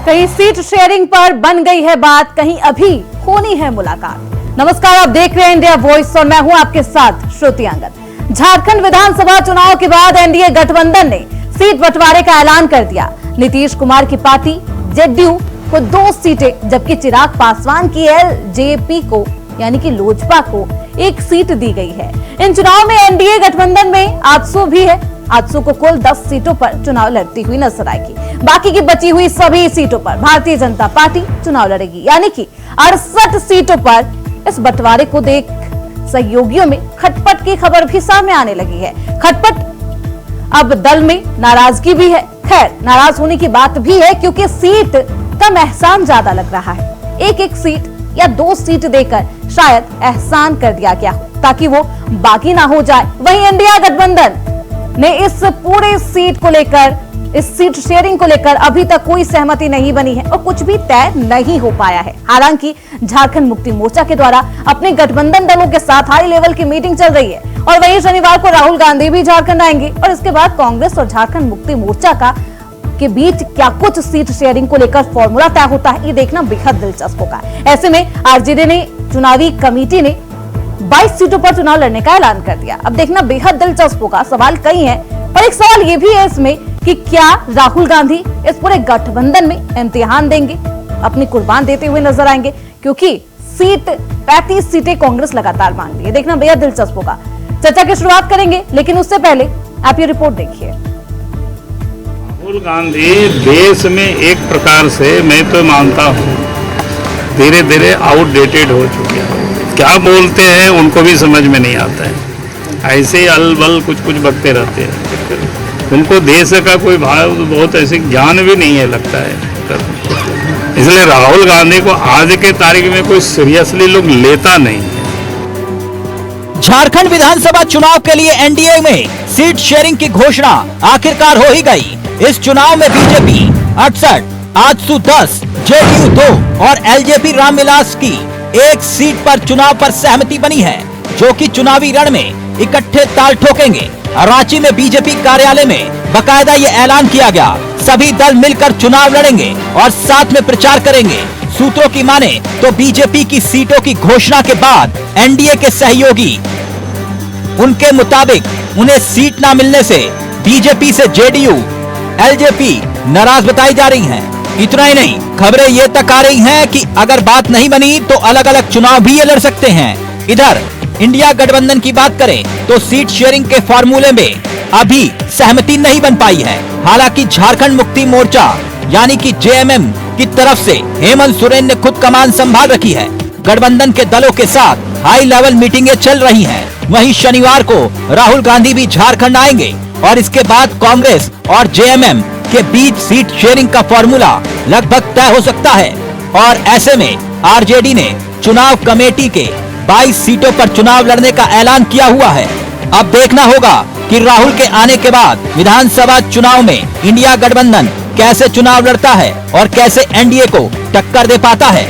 कहीं seat sharing पर बन गई है बात, कहीं अभी होनी है मुलाकात। नमस्कार, आप देख रहे हैं इंडिया वॉइस और मैं हूं आपके साथ श्रुति अंगद। झारखंड विधानसभा चुनाव के बाद एनडीए गठबंधन ने सीट बंटवारे का ऐलान कर दिया। नीतीश कुमार की पार्टी जेडीयू को 2 सीटें, जबकि चिराग पासवान की एलजेपी को यानी कि लोजपा को 1 सीट दी गई है। इन चुनाव में एनडीए गठबंधन में आजसू भी है। आजसू को कुल 10 सीटों पर चुनाव लड़ती हुई नजर आएगी। बाकी की बची हुई सभी सीटों पर भारतीय जनता पार्टी चुनाव लड़ेगी, यानी कि 68 सीटों पर इस बंटवारे को देख सहयोगियों में खटपट की खबर भी सामने आने लगी है। खटपट अब दल में नाराजगी भी है। खैर, नाराज होने की बात भी है क्योंकि सीट कम एहसान ज्यादा लग रहा है। एक सीट या 2 सीट देकर शायद एहसान कर दिया गया हो ताकि वो बाकी ना हो जाए। वहीं इंडिया गठबंधन ने इस पूरे सीट को लेकर, इस सीट शेयरिंग को लेकर अभी तक कोई सहमति नहीं बनी है और कुछ भी तय नहीं हो पाया है। हालांकि झारखंड मुक्ति मोर्चा के द्वारा अपने गठबंधन दलों के साथ हाई लेवल की मीटिंग चल रही है और वहीं शनिवार को राहुल गांधी भी झारखंड आएंगे और इसके बाद कांग्रेस और झारखंड मुक्ति मोर्चा के बीच क्या कुछ सीट शेयरिंग को लेकर फॉर्मूला तय होता है, ये देखना बेहद दिलचस्प होगा। ऐसे में आरजेडी ने चुनावी कमेटी ने 22 सीटों पर चुनाव लड़ने का ऐलान कर दिया। अब देखना बेहद दिलचस्प होगा। सवाल कई हैं, पर एक सवाल ये भी है इसमें कि क्या राहुल गांधी इस पूरे गठबंधन में इम्तिहान देंगे, अपनी कुर्बान देते हुए नजर आएंगे, क्योंकि 35 सीटें कांग्रेस लगातार मांग रही है। देखना बेहद दिलचस्प होगा। चर्चा की शुरुआत करेंगे, लेकिन उससे पहले आप ये रिपोर्ट देखिए। राहुल गांधी देश में एक प्रकार से, मैं तो मानता हूँ, धीरे धीरे आउटडेटेड हो चुके हैं। क्या बोलते हैं उनको भी समझ में नहीं आता है। ऐसे ही अलबल कुछ बकते रहते हैं। उनको देश का कोई भाव, बहुत ऐसे ज्ञान भी नहीं है लगता है। इसलिए राहुल गांधी को आज के तारीख में कोई सीरियसली लोग लेता नहीं है। झारखंड विधानसभा चुनाव के लिए एनडीए में सीट शेयरिंग की घोषणा आखिरकार हो ही गई। इस चुनाव में बीजेपी 68, आजसू 10, जेडीयू 2 और एलजेपी रामविलास की 1 सीट पर चुनाव पर सहमति बनी है, जो कि चुनावी रण में इकट्ठे ताल ठोकेंगे। रांची में बीजेपी कार्यालय में बकायदा ये ऐलान किया गया। सभी दल मिलकर चुनाव लड़ेंगे और साथ में प्रचार करेंगे। सूत्रों की माने तो बीजेपी की सीटों की घोषणा के बाद एनडीए के सहयोगी, उनके मुताबिक उन्हें सीट न मिलने से बीजेपी से जेडीयू, एलजेपी नाराज बताई जा रही हैं। इतना ही नहीं, खबरें ये तक आ रही हैं कि अगर बात नहीं बनी तो अलग अलग चुनाव भी ये लड़ सकते हैं। इधर इंडिया गठबंधन की बात करें तो सीट शेयरिंग के फॉर्मूले में अभी सहमति नहीं बन पाई है। हालांकि झारखंड मुक्ति मोर्चा यानी कि जेएमएम की तरफ से हेमंत सोरेन ने खुद कमान संभाल रखी है। गठबंधन के दलों के साथ हाई लेवल मीटिंगें चल रही हैं। वहीं शनिवार को राहुल गांधी भी झारखंड आएंगे और इसके बाद कांग्रेस और जेएमएम के बीच सीट शेयरिंग का फॉर्मूला लगभग तय हो सकता है। और ऐसे में आरजेडी ने चुनाव कमेटी के 22 सीटों पर चुनाव लड़ने का ऐलान किया हुआ है। अब देखना होगा कि राहुल के आने के बाद विधानसभा चुनाव में इंडिया गठबंधन कैसे चुनाव लड़ता है और कैसे एनडीए को टक्कर दे पाता है।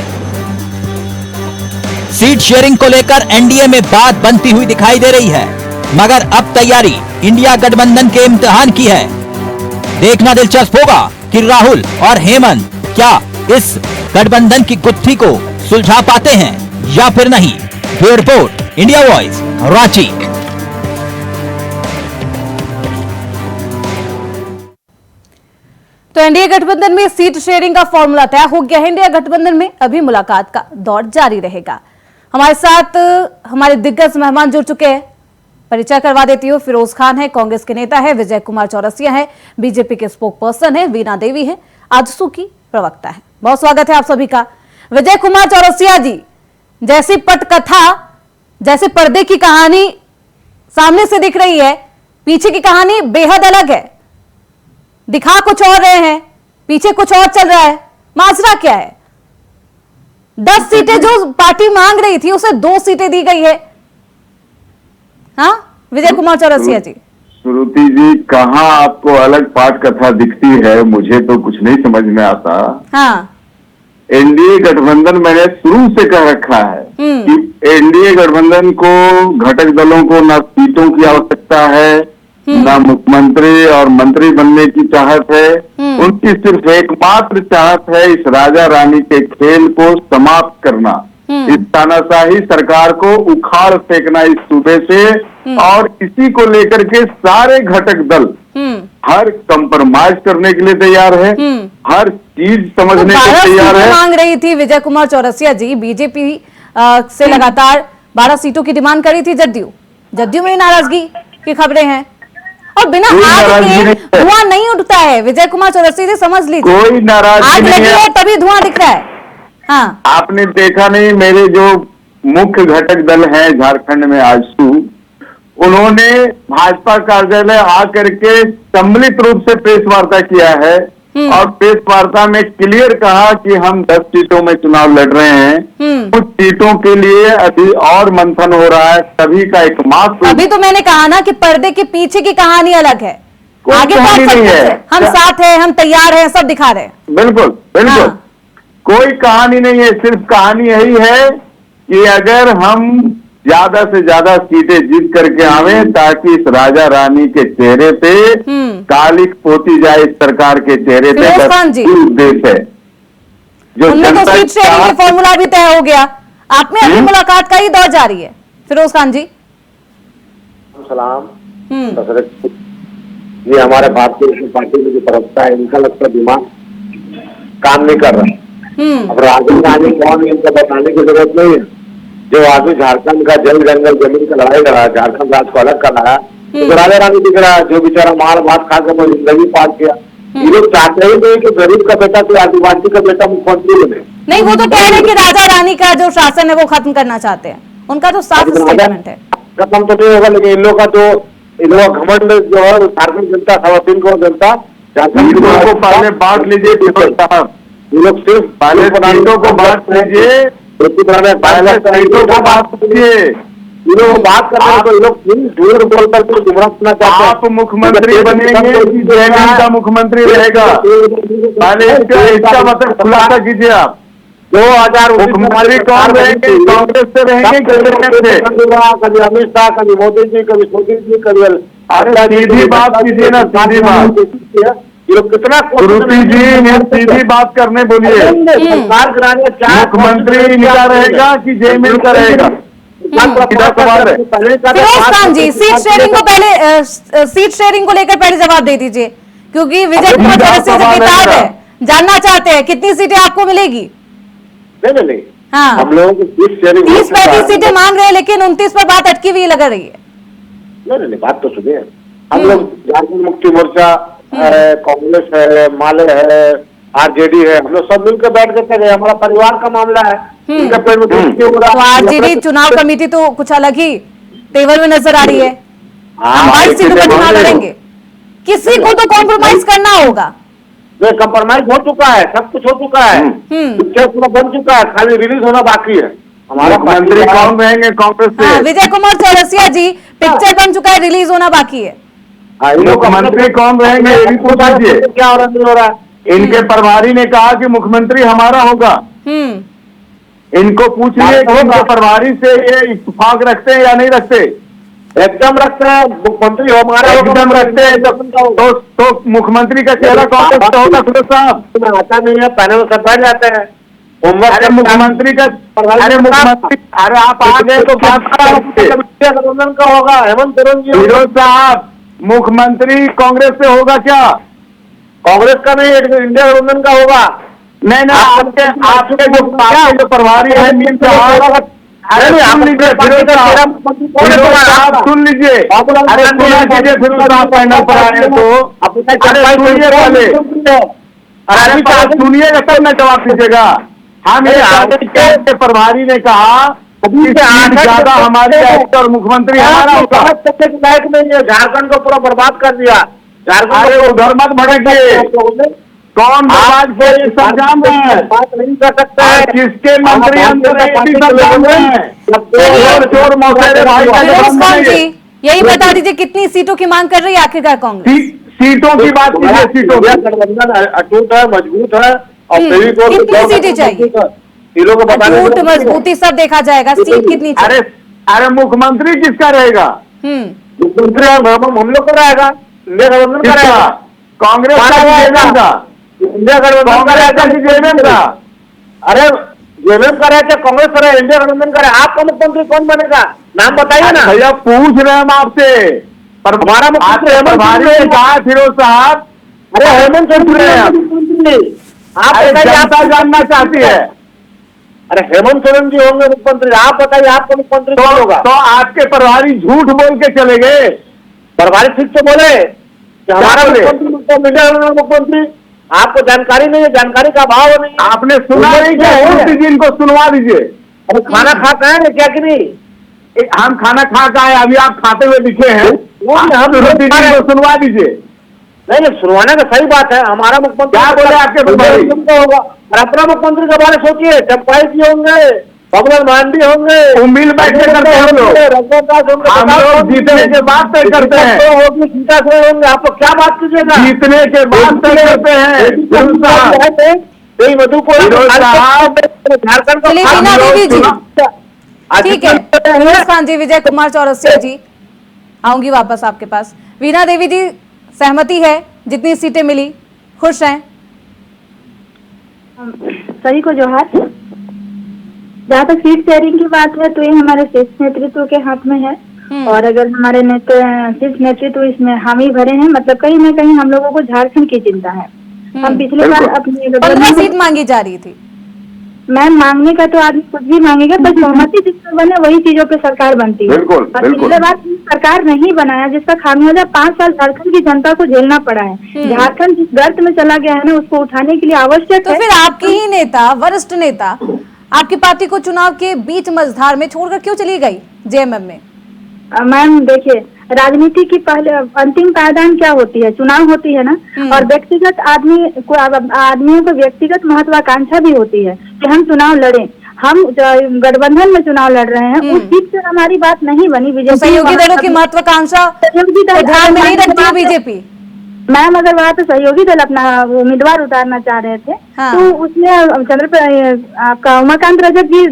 सीट शेयरिंग को लेकर एनडीए में बात बनती हुई दिखाई दे रही है, मगर अब तैयारी इंडिया गठबंधन के इम्तिहान की है। देखना दिलचस्प होगा कि राहुल और हेमंत क्या इस गठबंधन की गुत्थी को सुलझा पाते हैं या फिर नहीं। Bureau report, India voice, Ranchi. तो एनडीए गठबंधन में सीट शेयरिंग का फॉर्मूला तय हो गया है। इंडिया गठबंधन में अभी मुलाकात का दौर जारी रहेगा। हमारे साथ हमारे दिग्गज मेहमान जुड़ चुके हैं। परिचय करवा देती हूँ। फिरोज खान है, कांग्रेस के नेता है। विजय कुमार चौरसिया है, बीजेपी के स्पोक पर्सन है। वीणा देवी है, आजसू की प्रवक्ता है। बहुत स्वागत है आप सभी का। विजय कुमार चौरसिया जी, जैसी पटकथा, जैसे पर्दे की कहानी सामने से दिख रही है, पीछे की कहानी बेहद अलग है। दिखा कुछ और रहे हैं, पीछे कुछ और चल रहा है। माजरा क्या है? 10 सीटें जो पार्टी मांग रही थी उसे 2 सीटें दी गई है। हाँ विजय कुमार चौरसिया जी। श्रुति जी, कहाँ आपको अलग पाठ कथा दिखती है? मुझे तो कुछ नहीं समझ में आता। हाँ, एनडीए गठबंधन मैंने शुरू से कह रखा है कि एनडीए गठबंधन को, घटक दलों को न सीटों की आवश्यकता है ना मुख्यमंत्री और मंत्री बनने की चाहत है। उनकी सिर्फ एकमात्र चाहत है इस राजा रानी के खेल को समाप्त करना, इस तानाशाही सरकार को उखाड़ फेंकना इस सूबे से। और इसी को लेकर के सारे घटक दल हर कंप्रोमाइज करने के लिए तैयार है, हर चीज समझने के लिए तैयार है। मांग रही थी विजय कुमार चौरसिया जी, बीजेपी से लगातार 12 सीटों की डिमांड करी थी जदयू में नाराजगी की खबरें हैं और बिना आग के धुआं नहीं उठता है। विजय कुमार चौरसिया जी समझ लीजिए, कोई नाराजगी आग नहीं लगी है तभी धुआं दिख रहा है। हाँ, आपने देखा नहीं, मेरे जो मुख्य घटक दल हैं झारखंड में आजसू, उन्होंने भाजपा कार्यालय आकर के सम्मिलित रूप से प्रेस वार्ता किया है और प्रेस वार्ता में क्लियर कहा कि हम 10 सीटों में चुनाव लड़ रहे हैं। कुछ सीटों के लिए अभी और मंथन हो रहा है, सभी का एकमात्र। अभी तो मैंने कहा ना कि पर्दे के पीछे की कहानी अलग है, आगे तो कहानी सब नहीं कुछ है। है। हम साथ हैं, हम तैयार हैं, सब दिखा रहे हैं। बिल्कुल बिल्कुल, हाँ। कोई कहानी नहीं है, सिर्फ कहानी यही है कि अगर हम ज्यादा से ज्यादा सीटें जीत करके आवे ताकि इस राजा रानी के चेहरे पे कालिक पोती जाए, इस सरकार के चेहरे पे। फिरोज खान जी, उद्देश्य है जो उनमें तो सीट शेयरिंग के फॉर्मूला भी तय हो गया। आप में अभी मुलाकात का ही दौर जारी है। फिरोज खान जी, सलाम। ये हमारे भारतीय जनता पार्टी में जो प्रवक्ता है, इनका लगता दिमाग काम नहीं कर रहा। अब राजन गांधी कौन है इनको बताने की जरूरत नहीं है। जो आदमी झारखंड का जल जंगल जमीन का लड़ाई लड़ा, झारखंड राज्य को अलग कर रहा है, तो राजा रानी दिख रहा है जो बेचारा मार भात खा कर जिंदगी पार किया। ये लोग चाहते ही नहीं कि गरीब का बेटा कोई आदिवासी का बेटा मुख्यमंत्री बने। नहीं, वो तो कह रहे हैं कि राजा रानी का जो शासन है वो खत्म करना चाहते हैं। उनका तो साफ स्टेटमेंट है। खत्म तो नहीं होगा, लेकिन इन लोग का जो इन लोग घमंड जो है झारखंड जनता, 3.25 करोड़ जनता झारखंड को पहले बांट लीजिए फिरोज साहब, ये लोग सिर्फ पहले सीटों को बांट लीजिए, पहले सीटों को बांट लीजिए। ये लोग बात कर रहे हैं तो ये लोग झूठ बोलकर के गुमराह करना चाहते हैं। आप मुख्यमंत्री बनेंगे कि जयललिता का मुख्यमंत्री रहेगा, पहले इसका मतलब खुलासा कीजिए। आप 2000 मुख्यमंत्री कौन रहेंगे, कांग्रेस से रहेंगे कि कभी अमित शाह, कभी मोदी जी, कभी मोदी जी, कभी अरे सीधी बात कीजिए ना, सीधी बात। ये लोग कितना श्रुति जी ने सीधी बात करने बोलिए। सरकार गिराने क्या मुख्यमंत्री इनका रहेगा कि जयमिल का रहेगा? फिरोज खान जी, सीट शेयरिंग को लेकर पहले जवाब दे दीजिए, क्योंकि विजय कुमार चौरसिया जी बेताब है, जानना चाहते हैं कितनी सीटें आपको मिलेगी। नहीं, हाँ, हम लोगों को 30-35 सीटें मांग रहे हैं, लेकिन 29 पर बात अटकी हुई लग रही है। नहीं, बात तो सुनिए। हम लोग झारखंड मुक्ति मोर्चा है, कांग्रेस है, माले है, आरजेडी है, हम लोग सब मिलकर बैठ के चले। हमारा परिवार का मामला है। इनका पेड़ में तो आरजेडी चुनाव कमेटी तो कुछ अलग ही तेवर में नजर आ रही है। हम 22 सीटों पर चुनाव लड़ेंगे, किसी को तो कॉम्प्रोमाइज करना होगा। कंप्रोमाइज हो चुका है, सब कुछ हो चुका है, पिक्चर पूरा बन चुका है, खाली रिलीज होना बाकी है। हमारा मंत्री कौन रहेंगे कांग्रेस से? हाँ, विजय कुमार चौरसिया जी, पिक्चर बन चुका है, रिलीज होना बाकी है। मुख्यमंत्री कौन रहेंगे ये भी पूछ लीजिए। क्या हो रहा नहीं हो रहा है। इनके प्रभारी ने कहा कि मुख्यमंत्री हमारा होगा। इनको पूछिए कि इनके प्रभारी से ये इत्तेफाक रखते हैं या नहीं रखते। एकदम रखते हैं, मुख्यमंत्री हमारा एकदम रखते हैं। तो मुख्यमंत्री का चेहरा कौन सा होगा फिरोज साहब? आता नहीं है, पैनल सब बैठ जाते हैं। अरे मुख्यमंत्री का, अरे मुख्यमंत्री, अरे आप आ गए तो क्या गठबंधन का होगा? हेमंत सोरेन जी। फिरोज साहब, मुख्यमंत्री कांग्रेस से होगा क्या? कांग्रेस का नहीं, इंडिया गठबंधन का होगा। नहीं, आपके जो प्रभारी है मीर साहब, अरे सुन लीजिए फिरोज साहब, सुन लीजिए। अरे सुना कीजिए फिरोज साहब, पैनल पर आए तो अरे सुनिए पहले, अरे सुनिएगा तब मैं जवाब दीजिएगा। हम ये प्रभारी ने कहा ज्यादा हमारे और मुख्यमंत्री हमारा होगा। लायक नहीं है, झारखंड को पूरा बर्बाद कर दिया। झारखंड उधर मत भड़किए, कौन जान रहे हैं? बात नहीं कर सकता है। किसके मंत्री अंदर जान रहे हैं? चोर मौके भाई खान जी, यही बता दीजिए कितनी सीटों की मांग कर रही है आखिरकार कांग्रेस? सीटों की बात कीजिए, सीटों की। गठबंधन अटूट है, मजबूत है और कितनी सीटें चाहिए? मजबूती सब देखा जाएगा, सीट कितनी चाहिए? अरे मुख्यमंत्री किसका रहेगा? मुख्यमंत्री हम लोग कराएगा, इंडिया गठबंधन कराएगा। कांग्रेस का जेएमएम था, इंडिया गठबंधन कराएगा कि जेएमएम था? अरे जेएमएम कराएगा, कांग्रेस कराएगा, इंडिया गठबंधन कराएगा, आपका मुख्यमंत्री कौन बनेगा? नाम बताइए ना। भैया पूछ रहे हैं हम आपसे, पर हमारा मुख्यमंत्री प्रभारी ने कहा फिरोज साहब, अरे हेमंत सोरेन आप जनता जानना चाहती है। अरे हेमंत सोरेन जी होंगे मुख्यमंत्री, आप बताइए आपका मुख्यमंत्री कौन होगा? तो आपके प्रभारी झूठ बोल के चले गए। प्रभारी ठीक से बोले कि हमारा बोले? मुख्यमंत्री, आपको जानकारी नहीं है, जानकारी का अभाव नहीं है। आपने सुना नहीं क्या? मूर्ति जी इनको सुनवा दीजिए। अरे खाना खा के आए क्या कि नहीं? हम खाना खा के आए, अभी आप खाते हुए दिखे हैं। हम मूर्ति जी को सुनवा दीजिए। नहीं, सुनवाने का सही बात है। हमारा मुख्यमंत्री क्या बोले आपके प्रभारी? होगा, और अपना मुख्यमंत्री के बारे में सोचिए, चंपाई जी होंगे, भगवान मांडी होंगे, मिल बैठ के करते हैं हम लोग। हम लोग जीतने के बाद तय करते हैं, सीता से होंगे। आप लोग क्या बात कीजिएगा? जीतने के बाद तय करते हैं। फिरोज साहब, झारखंड चलिए वीणा देवी जी, ठीक है। फिरोज खान जी, विजय कुमार चौरसिया जी, आऊंगी वापस आपके पास। वीणा देवी जी, सहमति है जितनी सीटें मिली, खुश हैं? सभी को जोहार। जहाँ तक सीट शेयरिंग की बात है तो ये हमारे शीर्ष नेतृत्व के हाथ में है, और अगर हमारे शीर्ष नेतृत्व इसमें हामी भरे हैं, मतलब कहीं ना कहीं हम लोगों को झारखंड की चिंता है। हम पिछले बार अपनी 15 सीट मांगी जा रही थी। मैम, मांगने का तो आदमी कुछ भी मांगेगा, पर सहमति जिसमें बने वही चीजों पे सरकार बनती है। बिल्कुल, और बिल्कुल। पिछले बार सरकार नहीं बनाया, जिसका खामियाजा 5 साल झारखंड की जनता को झेलना पड़ा है। झारखंड जिस गर्त में चला गया है ना, उसको उठाने के लिए आवश्यक तो है। फिर आपकी ही नेता, वरिष्ठ नेता, आपकी पार्टी को चुनाव के बीच मझधार में छोड़कर क्यों चली गई जेएमएम में? मैम देखिए, राजनीति की पहले अंतिम पायदान क्या होती है? चुनाव होती है ना। और व्यक्तिगत आदमियों को व्यक्तिगत महत्वाकांक्षा भी होती है कि हम चुनाव लड़ें। हम गठबंधन में चुनाव लड़ रहे हैं, उस सीट से हमारी बात नहीं बनी। तो सहयोगी दलों की महत्वाकांक्षा ध्यान में नहीं रखती बीजेपी? मैम, अगर वहाँ तो सहयोगी दल अपना उम्मीदवार उतारना चाह रहे थे, तो उसमें आपका उमाकांत रजक जी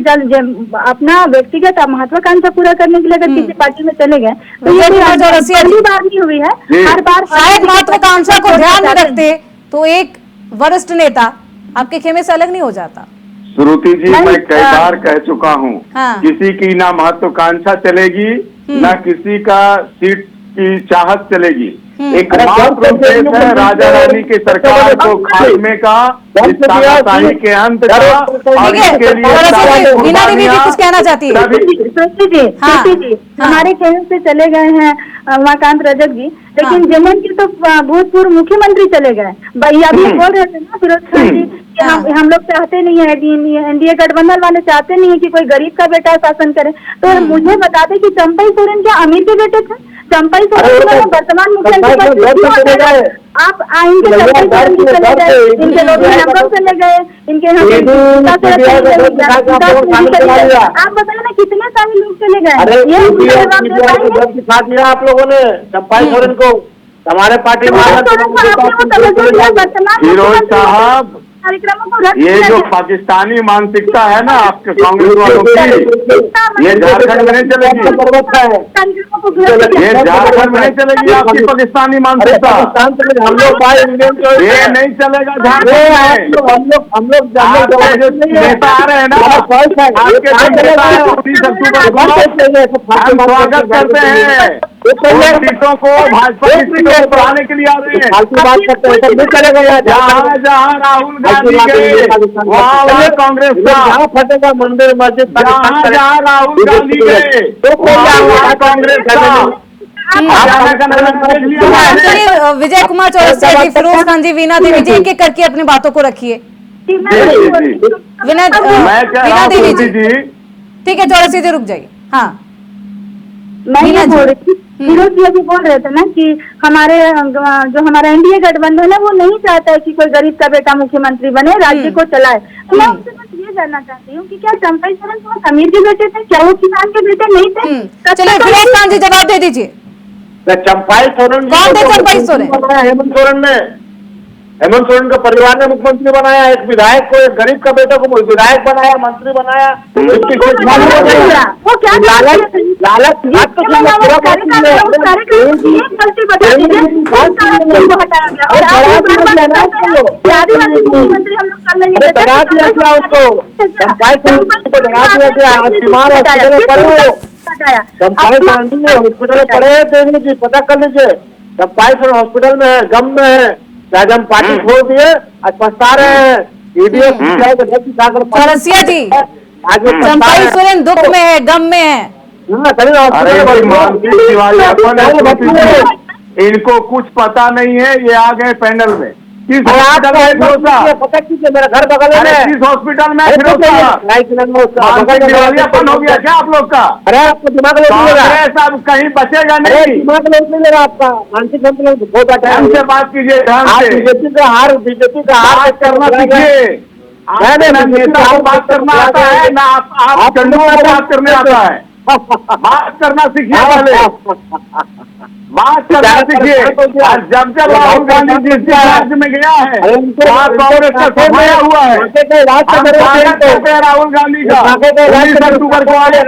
अपना व्यक्तिगत महत्वाकांक्षा पूरा करने के लिए अगर किसी पार्टी में चले गए तो ये पहली बार नहीं हुई है। हर बार शायद महत्वाकांक्षा को ध्यान में रखते तो एक वरिष्ठ नेता आपके खेमे से अलग नहीं हो जाता। श्रुति जी, मैं कई बार कह चुका हूँ, हाँ। किसी की ना महत्वाकांक्षा चलेगी, ना किसी का सीट की चाहत चलेगी। एक मात्र उद्देश्य है राजा रानी की सरकार को खात्मे का, इस तानाशाही के अंत का, और इसके लिए वीणा देवी जी कुछ कहना चाहती है? श्रुति जी, हमारे खेमे से चले गए हैं उमाकांत रजक जी, लेकिन जेएमएम के तो भूतपूर्व मुख्यमंत्री चले गए। भैया अभी बोल रहे थे ना फिरोज खान जी कि हम लोग चाहते नहीं है, एनडीए गठबंधन वाले चाहते नहीं है कि कोई गरीब का बेटा शासन करे। तो मुझे बता दें कि चंपाई सोरेन क्या अमीर के बेटे थे? चंपाई सोरेन वर्तमान मुख्यमंत्री आप इनके चंपाई सोरेन चले गए, इनके लोग चले गए, इनके आप बताए ना कितने सारे लोग चले गए। आप लोगों ने चंपाई सोरेन को हमारे पार्टी में फिरोज साहब, ये जो पाकिस्तानी मानसिकता है ना आपके कांग्रेस वालों की, ये झारखंड में नहीं चलेगी। ये झारखंड में नहीं चलेगी आपकी पाकिस्तानी मानसिकता। हम लोग ये नहीं चलेगा झारखंड में। हम लोग नेता आ रहे हैं ना, आपके जो नेता है 29 अक्टूबर को हम स्वागत करते हैं। सीटों को भाजपा की सीटों को बढ़ाने के लिए आ रहे हैं। जहाँ जहाँ राहुल गांधी गए वहाँ कांग्रेस का फटेगा मंदिर मस्जिद। जहाँ राहुल गांधी गए वहाँ कांग्रेस का। विजय कुमार चौरसिया जी, फिरोज खान जी, वीणा देवी जी, एक एक करके अपनी बातों को रखिए। वीणा देवी जी, ठीक है, चौरसिया जी रुक जाइए। हाँ, मैं ये बोल रही थी, फिरोज जी अभी बोल रहे थे ना कि हमारे जो हमारा एनडीए गठबंधन है वो नहीं चाहता है कि कोई गरीब का बेटा मुख्यमंत्री बने, राज्य को चलाए। तो मैं उससे बस ये जानना चाहती हूँ कि क्या चंपाई सोरेन तो अमीर के बेटे थे? क्या वो किसान के बेटे नहीं थे? चलिए फिरोज खान जी जवाब दे दीजिए। चंपाई सोरेन कौन थे? चंपाई सोरेन, हेमंत सोरेन ने हेमंत सोरेन का परिवार ने मुख्यमंत्री बनाया, एक विधायक को, एक गरीब का बेटा को विधायक बनाया, मंत्री बनाया। वो क्या लालच लालच आदिवासी मुख्यमंत्री हम लोग कर लेंगे, डरा दिया क्या उसको? चंपाई को डरा दिया क्या? बीमार हॉस्पिटल में पड़े, चंपाई हॉस्पिटल में पड़े, देख लीजिए, पता कर लीजिए। चंपाई हॉस्पिटल में है, गम में है, आज हम पार्टी छोड़ दिए, आज पछता रहे हैं। ईडीएफ चौरसिया जी, चंपाई सोरेन दुख में है, गम में है। इनको कुछ पता नहीं है, ये आ गए पैनल में। किस हॉस्पिटल में पता कीजिए, मेरा घर बगल में, किस हॉस्पिटल में दिवालियापन हो गया क्या आप लोग का? अरे आपको दिमाग सब कहीं बचेगा नहीं, दिमाग नहीं ले रहा आपका, मानसिक संतुलन बहुत अच्छा है। हमसे बात कीजिए, बीजेपी का हार करना सीखिए। आपको बात करना आता है ना? आप चंडू को बात करने आता है? बात करना सीखिए, पहले बात करना सीखिए। जब जब राहुल गांधी जिस राज्य में गया है वहाँ कांग्रेस का सफाया हुआ है। राहुल गांधी का 19 अक्टूबर को आए,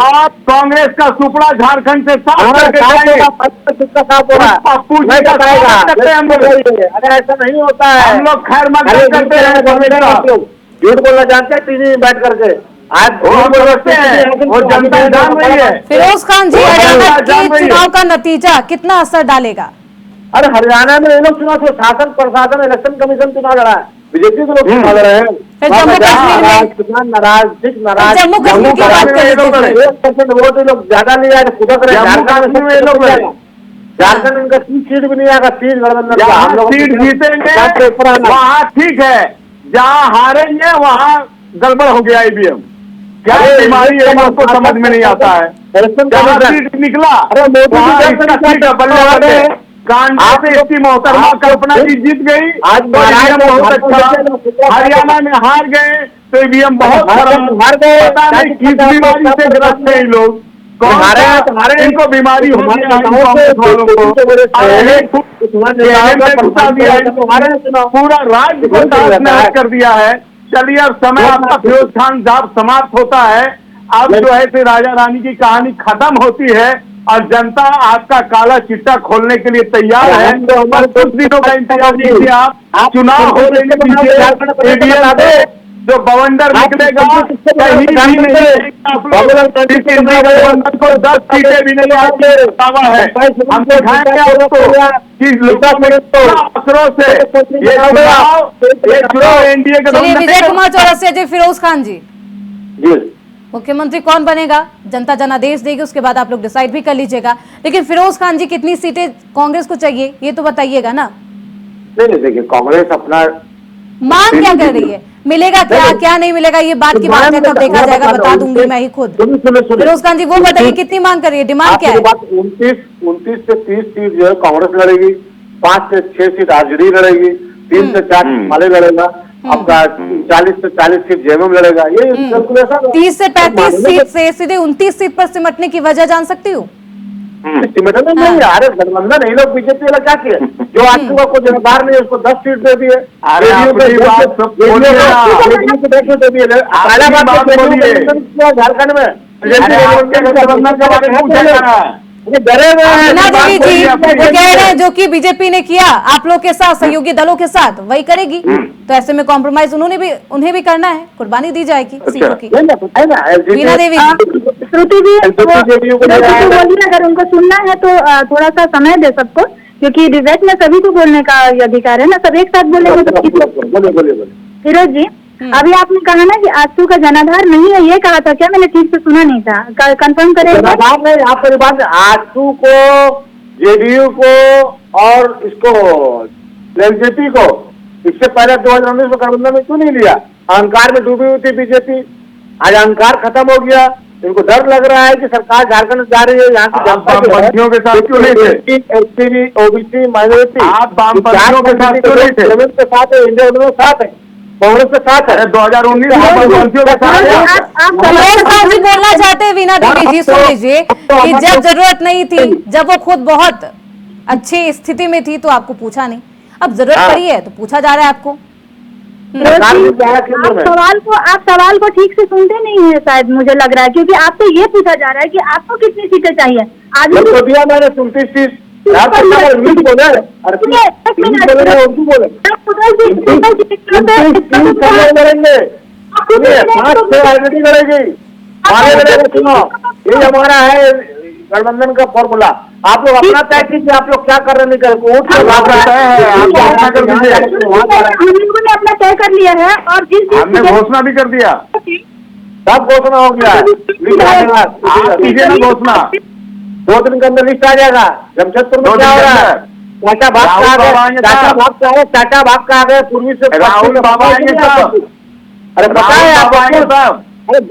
आप कांग्रेस का सुपड़ा झारखंड से साफ करके पप्पू जी का अरे ऐसा नहीं होता है, हम लोग खैर मकदम करते हैं। झूठ बोलना जानते हैं टीवी में बैठ करके, आज बोलते हैं और जनता जान रही है। फिरोज खान जी, हरियाणा के चुनाव का नतीजा कितना असर डालेगा? अरे हरियाणा में ये लोग चुनाव, शासन प्रशासन इलेक्शन कमीशन चुनाव लड़ा है, बीजेपी के लोग चुनाव लड़ रहे हैं। फिर जम्मू कश्मीर में कितना नाराज जम्मू कश्मीर की बात कर लीजिए। 1% वोट ये लोग ज्यादा नहीं आए, कुदक रहे। झारखंड इनका 30 सीट भी नहीं आएगा, 30 गठबंधन हम लोग सीट जीतेंगे वहाँ ठीक है, जहाँ हारेंगे वहाँ गड़बड़ हो गया। ईवीएम क्या बीमारी है आपको समझ में नहीं आता है। सीट निकला, कांग्रेस इसकी मोहतरमा कल्पना जी जीत गई, आज बहुत अच्छा। हरियाणा में हार गए तो ईवीएम बहुत हार गए, पता नहीं किस बीमारी से ग्रस्त है लोग। इनको बीमारी हो पूरा राज्य को तहस कर दिया है। चलिए अब समय आपका फिरोज खान साहब समाप्त होता है, अब जो है फिर राजा रानी की कहानी खत्म होती है और जनता आपका काला चिट्टा खोलने के लिए तैयार है। कुछ दिनों का इंतजार कीजिए, आप चुनाव होने के पीछे जो बवंडर निकलेगा कहीं भी नहीं। को 10 सीटें भी नहीं आगे दावा है, हम दिखाएंगे आपको कि अवसरों से ये चुनाव एनडीए का। विजय कुमार चौरसिया जी, फिरोज खान जी, मुख्यमंत्री कौन बनेगा जनता जनादेश देगी, उसके बाद आप लोग डिसाइड भी कर लीजिएगा। लेकिन फिरोज खान जी, कितनी सीटें कांग्रेस को चाहिए ये तो बताइएगा ना। नहीं देखिए, कांग्रेस अपना मांग क्या कर रही है, मिलेगा क्या क्या नहीं मिलेगा, ये बात की बात है, तब देखा जाएगा, बता दूंगी मैं ही खुद। फिरोज खान जी वो बताइए कितनी मांग कर रही है, डिमांड क्या है? 29 से 30 सीट जो है कांग्रेस लड़ेगी, 5 से 6 सीट आरजेडी लड़ेगी, 3 से 4 माले लड़ेगा, आपका 40 से 40 सीट जेएमएम लड़ेगा। ये 30 से 35 सीट से सीधे 29 सीट पर सिमटने की वजह जान सकती हूँ? सिमटन नहीं यार, गठबंधन नहीं, लोग बीजेपी वाला क्या किया, जो आदमी को जवाबदार नहीं उसको 10 सीट दे दिए। झारखंड में देवी जी वो कह रहे हैं जो कि बीजेपी ने किया आप लोग के साथ, सहयोगी दलों के साथ, वही करेगी। तो ऐसे में कॉम्प्रोमाइज उन्हें भी करना है, कुर्बानी दी जाएगी सीटों की। वीणा देवी जी, श्रुति जी बोलिए, अगर उनको सुनना है तो थोड़ा सा समय दे सबको, क्योंकि डिबेट में सभी को बोलने का अधिकार है ना, सब एक साथ बोलेंगे तो। फिरोज जी, अभी आपने कहा ना कि आजसू का जनाधार नहीं है, ये कहा था क्या? मैंने ठीक से सुना नहीं था, कंफर्म करेंगे? आपकी बात, आजसू को, जेडीयू को और इसको एलजेपी को इससे पहले 2019 में गठबंधन में क्यों नहीं लिया? अहंकार में डूबी हुई थी बीजेपी, आज अहंकार खत्म हो गया। इनको डर लग रहा है कि सरकार झारखंड जा रही है, यहाँ की वामपंथियों के साथ क्यों नहीं थे? एससी, ओबीसी, माइनॉरिटी, आप वामपंथियों के साथ क्यों नहीं थे? के साथ है, इंडिया के साथ है, कांग्रेस के साथ है। 2019 वामपंथियों के साथ बोलना चाहते हैं वीणा देवी जी, सुन लीजिए कि जब जरूरत नहीं थी, जब वो खुद बहुत अच्छी स्थिति में थी तो आपको पूछा नहीं, अब जरूरत पड़ी है तो पूछा जा रहा है आपको। सरकार भी क्या है केंद्र में? आप सवाल को ठीक से सुनते नहीं है शायद, मुझे लग रहा है, क्योंकि आपसे ये पूछा जा रहा है कि आपको कितनी सीटें चाहिए। आज जब तो दिया मैंने 29 सीट। आप इंग्लिश बोले, उर्दू बोले। 29 करेंगे, 5-6 राजनीति करेगी, आगे बढ़ेगा चुनाव। यही हमारा है गठबंधन का फॉर्मूला। आप लोग अपना तय कीजिए, आप लोग क्या कर रहे नहीं कर रहे। हम लोगों ने अपना तय कर लिया है और जिस हमने घोषणा भी कर दिया, सब घोषणा हो गया। आप कीजिए ना घोषणा, 2 दिन के अंदर लिस्ट आ जाएगा। जमशेदपुर में क्या हो रहा है? टाटा भाग का आ गए, टाटा भाग का आ गए, पूर्वी से राहुल बाबा आएंगे साहब। अरे पता है आप?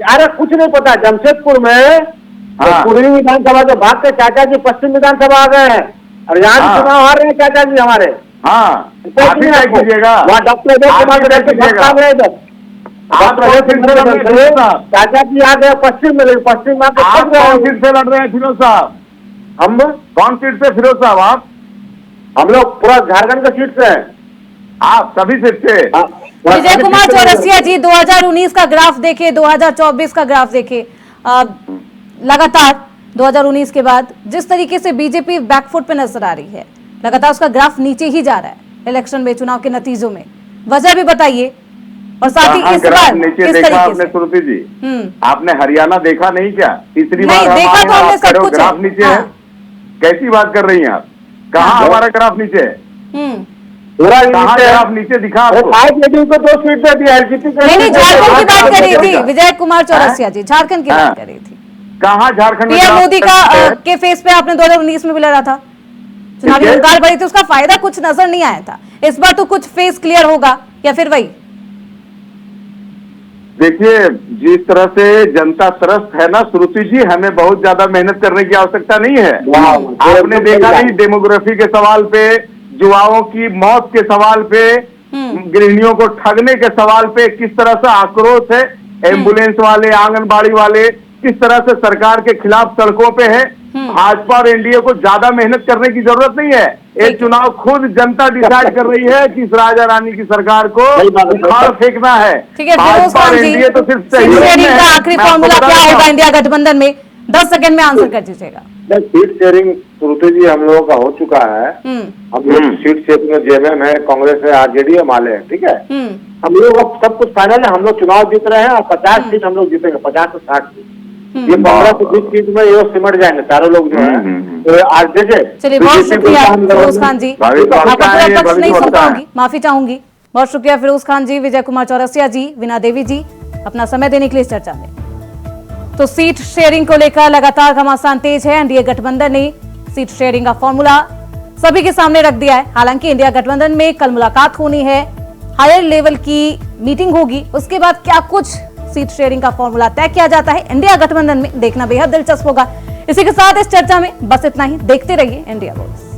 अरे कुछ नहीं पता। जमशेदपुर में पूर्वी विधानसभा से भाग के चाचा जी पश्चिम विधानसभा आ गए हैं और यहाँ भी चुनाव हार रहे हैं चाचा जी हमारे। कीजिएगा वहाँ डॉक्टर चाचा जी आ गए पश्चिम में, पश्चिम में कौन सीट से लड़ रहे हैं फिरोज साहब? हम कौन सीट से फिरोज साहब? आप हम लोग पूरा झारखंड का सीट से हैं। आप सभी सीट से। विजय कुमार चौरसिया जी 2019 का ग्राफ देखिए, 2024 का ग्राफ देखिए। लगातार 2019 के बाद जिस तरीके से बीजेपी बैकफुट पे नजर आ रही है, लगातार उसका ग्राफ नीचे ही जा रहा है इलेक्शन में, चुनाव के नतीजों में। वजह भी बताइए और साथ ही इस बार नीचे देखा आपने श्रुति जी? आपने हरियाणा देखा नहीं क्या? तीसरी बार देखा तो हमने सब कुछ। ग्राफ नीचे है। कैसी बात कर रही हैं आप? कहाँ हमारा ग्राफ नीचे है? पूरा ग्राफ नीचे दिखा आपको। 2 सीट दे दिया। नहीं, झारखंड की बात कर रही थी विजय कुमार चौरसिया जी, झारखंड की बात कर रही थी। कहाँ झारखंड? पीएम मोदी का के फेस पे आपने 2019 में भी लड़ा था, चुनावी हड़ताल पड़ी थी, उसका फायदा कुछ नजर नहीं आया था। इस बार तो कुछ फेस क्लियर होगा या फिर वही? देखिए, जिस तरह से जनता त्रस्त है ना श्रुति जी, हमें बहुत ज्यादा मेहनत करने की आवश्यकता नहीं है। आपने देखा नहीं, डेमोग्राफी के सवाल पे, युवाओं की मौत के सवाल पे, गृहिणियों को ठगने के सवाल पे किस तरह से आक्रोश है। एम्बुलेंस वाले, आंगनबाड़ी वाले किस तरह से सरकार के खिलाफ सड़कों पे है। भाजपा और एनडीए को ज्यादा मेहनत करने की जरूरत नहीं है। एक चुनाव खुद जनता डिसाइड कर रही है कि इस राजा रानी की सरकार को उखाड़ फेंकना है। ठीक है, भाजपा और एनडीए तो सिर्फ का आखिरी फॉर्मूला क्या होगा इंडिया गठबंधन में? 10 सेकंड में आंसर कर दीजिएगा। सीट शेयरिंग श्रुति जी हम लोगों का हो चुका है। हम लोग सीट शेयरिंग में जेएमएम है, कांग्रेस है, आरजेडी माले है। ठीक है, हम लोग सब कुछ फाइनल है। हम लोग चुनाव जीत रहे हैं और 50 सीट हम लोग जीतेंगे, 50 से 60 सीट। ये 15 से 20 सीट में ये सिमट जाएंगे चारों लोग जो है। तो आज देखिए, चलिए बहुत शुक्रिया फिरोज खान जी, आपका पक्ष नहीं सुन पाऊंगी, माफी चाहूंगी। बहुत शुक्रिया फिरोज खान जी, विजय कुमार चौरसिया जी, वीणा देवी जी, अपना समय देने के लिए इस चर्चा में। तो सीट शेयरिंग को लेकर लगातार घमासान तेज है। एनडीए गठबंधन ने सीट शेयरिंग का फॉर्मूला सभी के सामने रख दिया है। हालांकि इंडिया गठबंधन में कल मुलाकात होनी है, हायर लेवल की मीटिंग होगी, उसके बाद क्या कुछ सीट शेयरिंग का फॉर्मूला तय किया जाता है इंडिया गठबंधन में, देखना बेहद दिलचस्प होगा। इसी के साथ इस चर्चा में बस इतना ही। देखते रहिए इंडिया वॉइस।